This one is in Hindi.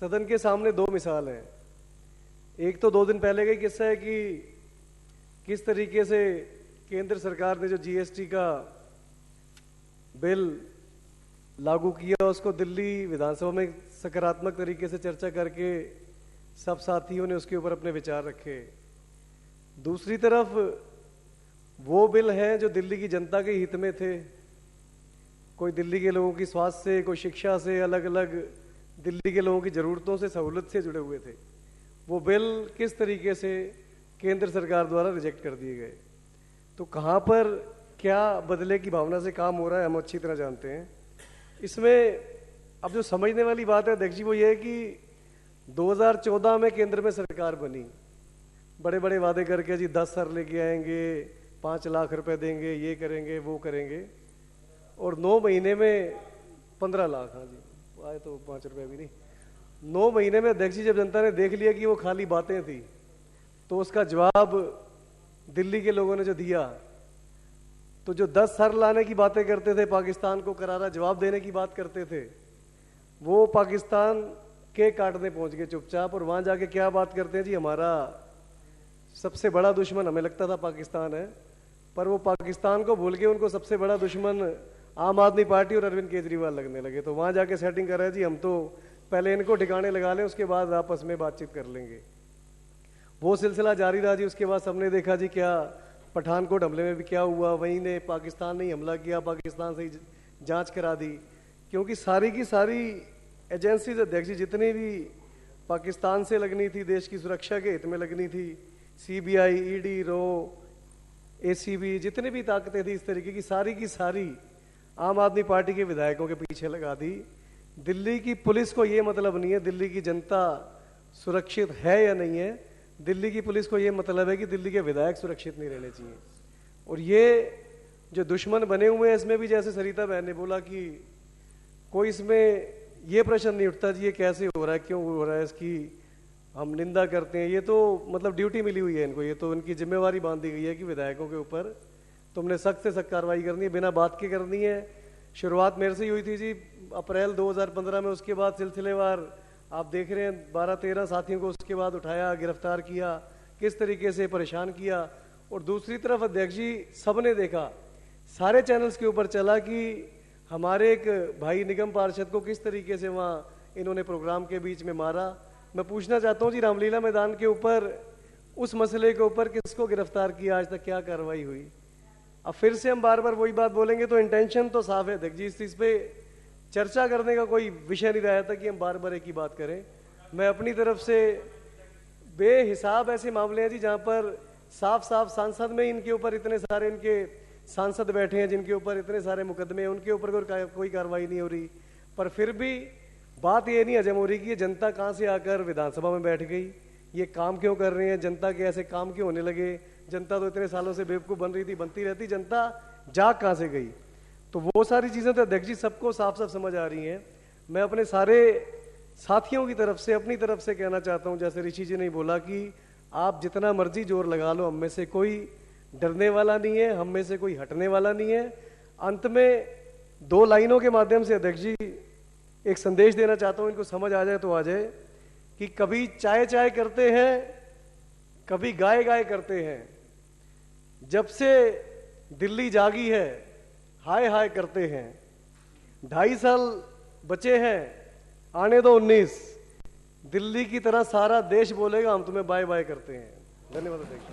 सदन के सामने दो मिसाल हैं। एक तो 2 दिन पहले का ही किस्सा है कि किस तरीके से केंद्र सरकार ने जो जीएसटी का बिल लागू किया उसको दिल्ली विधानसभा में सकारात्मक तरीके से चर्चा करके सब साथियों ने उसके ऊपर अपने विचार रखे। दूसरी तरफ वो बिल हैं जो दिल्ली की जनता के हित में थे, कोई दिल्ली के लोगों की स्वास्थ्य से, कोई शिक्षा से, अलग अलग दिल्ली के लोगों की ज़रूरतों से, सहूलत से जुड़े हुए थे। वो बिल किस तरीके से केंद्र सरकार द्वारा रिजेक्ट कर दिए गए। तो कहाँ पर क्या बदले की भावना से काम हो रहा है हम अच्छी तरह जानते हैं। इसमें अब जो समझने वाली बात है अध्यक्ष जी वो ये है कि 2014 में केंद्र में सरकार बनी, बड़े बड़े वादे करके जी 10 सर लेके आएंगे, 5 लाख रुपए देंगे, ये करेंगे वो करेंगे, और 9 महीने में 15 लाख, हाँ जी आए तो 5 रुपए भी नहीं, 9 महीने में अध्यक्ष जी जब जनता ने देख लिया कि वो खाली बातें थी तो उसका जवाब दिल्ली के लोगों ने जो दिया, तो जो 10 सर लाने की बातें करते थे, पाकिस्तान को करारा जवाब देने की बात करते थे, वो पाकिस्तान के काटने पहुंच गए चुपचाप। और वहां जाके क्या बात करते हैं जी, हमारा सबसे बड़ा दुश्मन हमें लगता था पाकिस्तान है, पर वो पाकिस्तान को भूल के उनको सबसे बड़ा दुश्मन आम आदमी पार्टी और अरविंद केजरीवाल लगने लगे। तो वहां जाके सेटिंग कर रहे हैं जी हम तो पहले इनको ठिकाने लगा लें, उसके बाद आपस में बातचीत कर लेंगे। वो सिलसिला जारी रहा जी। उसके बाद सबने देखा जी क्या पठानकोट हमले में भी क्या हुआ, वहीं ने पाकिस्तान ने ही हमला किया, पाकिस्तान से ही जांच करा दी, क्योंकि सारी की सारी एजेंसीज अध्यक्ष जी जितनी भी पाकिस्तान से लगनी थी, देश की सुरक्षा के हित में लगनी थी, सीबीआई, ईडी, रो, एसीबी, जितनी भी ताकतें थी इस तरीके की सारी आम आदमी पार्टी के विधायकों के पीछे लगा दी। दिल्ली की पुलिस को ये मतलब नहीं है दिल्ली की जनता सुरक्षित है या नहीं है, दिल्ली की पुलिस को ये मतलब है कि दिल्ली के विधायक सुरक्षित नहीं रहने चाहिए। और ये जो दुश्मन बने हुए हैं इसमें भी जैसे सरिता बहन ने बोला कि कोई इसमें ये प्रश्न नहीं उठता जी ये कैसे हो रहा है, क्यों हो रहा है, इसकी हम निंदा करते हैं। ये तो मतलब ड्यूटी मिली हुई है इनको, ये तो इनकी जिम्मेवारी बांध दी गई है कि विधायकों के ऊपर तुमने सख्त से सख्त कार्रवाई करनी है, बिना बात के करनी है। शुरुआत मेरे से ही हुई थी जी अप्रैल 2015 में, उसके बाद सिलसिलेवार आप देख रहे हैं 12-13 साथियों को उसके बाद उठाया, गिरफ्तार किया, किस तरीके से परेशान किया। और दूसरी तरफ अध्यक्ष जी सबने देखा, सारे चैनल्स के ऊपर चला कि हमारे एक भाई निगम पार्षद को किस तरीके से वहाँ इन्होंने प्रोग्राम के बीच में मारा। मैं पूछना चाहता हूँ जी रामलीला मैदान के ऊपर उस मसले के ऊपर किसको गिरफ्तार किया, आज तक क्या कार्रवाई हुई। अब फिर से हम बार बार वही बात बोलेंगे तो इंटेंशन तो साफ है अध्यक्ष जी, इस चीज पे चर्चा करने का कोई विषय नहीं रहा था कि हम बार बार एक ही बात करें। मैं अपनी तरफ से बेहिसाब ऐसे मामले हैं जी जहां पर साफ साफ सांसद में इनके ऊपर इतने सारे इनके सांसद बैठे हैं जिनके ऊपर इतने सारे मुकदमे हैं, उनके ऊपर कोई कार्रवाई नहीं हो रही। पर फिर भी बात ये नहीं हजम हो रही कि ये जनता कहाँ से आकर विधानसभा में बैठ गई, ये काम क्यों कर रहे हैं, जनता के ऐसे काम क्यों होने लगे। जनता तो इतने सालों से बेवकूफ बन रही थी, बनती रहती, जनता जाग कहाँ से गई। तो वो सारी चीजें तो अध्यक्ष जी सबको साफ साफ समझ आ रही हैं। मैं अपने सारे साथियों की तरफ से, अपनी तरफ से कहना चाहता हूं, जैसे ऋषि जी ने बोला कि आप जितना मर्जी जोर लगा लो, हम में से कोई डरने वाला नहीं है, हम में से कोई हटने वाला नहीं है। अंत में 2 लाइनों के माध्यम से अध्यक्ष जी एक संदेश देना चाहता हूं, इनको समझ आ जाए तो आ जाए, कि कभी चाय चाय करते हैं, कभी गाय गाय करते हैं, जब से दिल्ली जागी है हाय हाय करते हैं, 2.5 साल बचे हैं, आने दो 19, दिल्ली की तरह सारा देश बोलेगा हम तुम्हें बाय बाय करते हैं। धन्यवाद अध्यक्ष।